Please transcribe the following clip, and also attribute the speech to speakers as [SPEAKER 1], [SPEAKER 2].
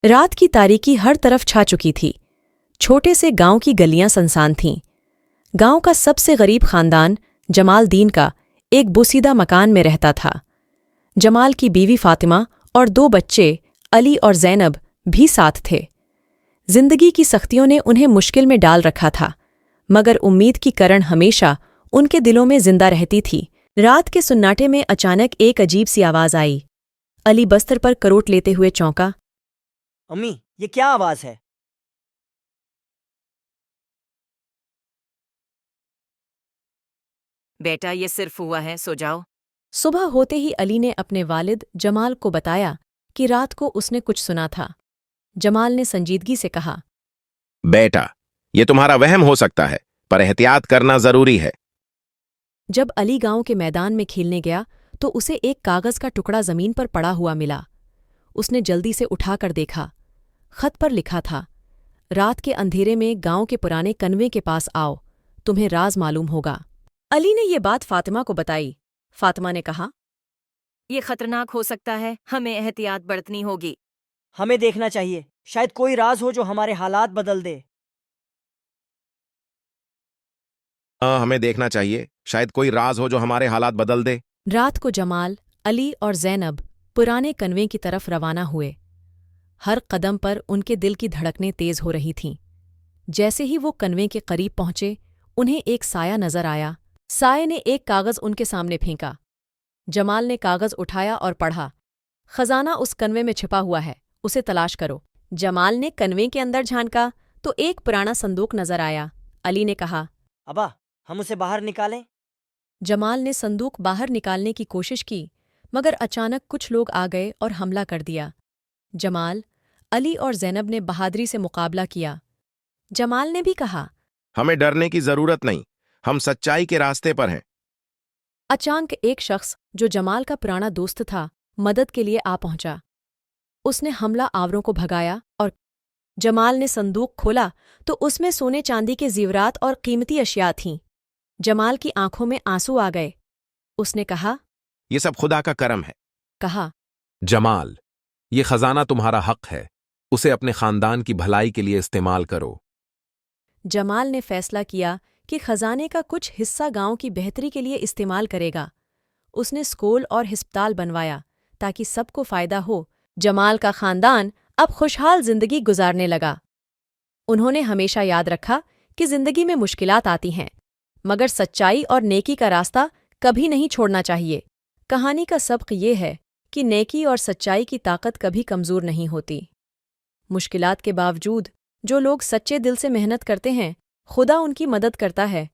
[SPEAKER 1] रात की तारीकी हर तरफ छा चुकी थी। छोटे से गांव की गलियां सुनसान थीं। गांव का सबसे गरीब खानदान जमालदीन का एक बोसीदा मकान में रहता था। जमाल की बीवी फातिमा और 2 बच्चे अली और ज़ैनब भी साथ थे। जिंदगी की सख्तियों ने उन्हें मुश्किल में डाल रखा था, मगर उम्मीद की किरण हमेशा उनके दिलों में जिंदा रहती थी। रात के सुन्नाटे में अचानक एक अजीब सी आवाज आई। अली बस्तर पर करोट लेते हुए चौंका।
[SPEAKER 2] अम्मी, ये क्या आवाज है?
[SPEAKER 3] बेटा, ये सिर्फ हुआ है, सो जाओ।
[SPEAKER 1] सुबह होते ही अली ने अपने वालिद जमाल को बताया कि रात को उसने कुछ सुना था। जमाल ने संजीदगी से कहा,
[SPEAKER 4] बेटा, ये तुम्हारा वहम हो सकता है, पर एहतियात करना जरूरी है।
[SPEAKER 1] जब अली गांव के मैदान में खेलने गया तो उसे एक कागज का टुकड़ा जमीन पर पड़ा हुआ मिला। उसने जल्दी से उठाकर देखा। खत पर लिखा था, रात के अंधेरे में गांव के पुराने कन्वे के पास आओ, तुम्हें राज मालूम होगा। अली ने ये बात फातिमा को बताई। फातिमा ने कहा,
[SPEAKER 3] ये खतरनाक हो सकता है, हमें एहतियात बरतनी होगी।
[SPEAKER 2] हमें देखना चाहिए, शायद कोई राज हो जो हमारे हालात बदल दे।
[SPEAKER 4] हमें देखना चाहिए, शायद कोई राज हो जो हमारे हालात बदल दे।
[SPEAKER 1] रात को जमाल, अली और ज़ैनब पुराने कन्वे की तरफ रवाना हुए। हर कदम पर उनके दिल की धड़कनें तेज हो रही थीं। जैसे ही वो कन्वे के करीब पहुंचे, उन्हें एक साया नजर आया। साये ने एक कागज उनके सामने फेंका। जमाल ने कागज उठाया और पढ़ा, खजाना उस कन्वे में छिपा हुआ है, उसे तलाश करो। जमाल ने कन्वे के अंदर झांका तो एक पुराना संदूक नजर आया। अली ने कहा,
[SPEAKER 2] अब्बा, हम उसे बाहर निकालें?
[SPEAKER 1] जमाल ने संदूक बाहर निकालने की कोशिश की, मगर अचानक कुछ लोग आ गए और हमला कर दिया। जमाल, अली और ज़ैनब ने बहादुरी से मुकाबला किया। जमाल ने भी कहा,
[SPEAKER 4] हमें डरने की जरूरत नहीं, हम सच्चाई के रास्ते पर हैं।
[SPEAKER 1] अचानक एक शख्स जो जमाल का पुराना दोस्त था, मदद के लिए आ पहुंचा। उसने हमला आवरों को भगाया और जमाल ने संदूक खोला तो उसमें सोने चांदी के ज़ेवरात और कीमती अशिया थीं। जमाल की आंखों में आंसू आ गए। उसने कहा,
[SPEAKER 4] ये सब खुदा का करम है।
[SPEAKER 1] कहा,
[SPEAKER 5] जमाल, ये खजाना तुम्हारा हक है, उसे अपने खानदान की भलाई के लिए इस्तेमाल करो।
[SPEAKER 1] जमाल ने फैसला किया कि खजाने का कुछ हिस्सा गांव की बेहतरी के लिए इस्तेमाल करेगा। उसने स्कूल और हिस्पताल बनवाया ताकि सबको फायदा हो। जमाल का खानदान अब खुशहाल जिंदगी गुजारने लगा। उन्होंने हमेशा याद रखा कि जिंदगी में मुश्किलात आती हैं, मगर सच्चाई और नेकी का रास्ता कभी नहीं छोड़ना चाहिए। कहानी का सबक ये है कि नेकी और सच्चाई की ताकत कभी कमज़ोर नहीं होती। मुश्किलात के बावजूद जो लोग सच्चे दिल से मेहनत करते हैं, खुदा उनकी मदद करता है।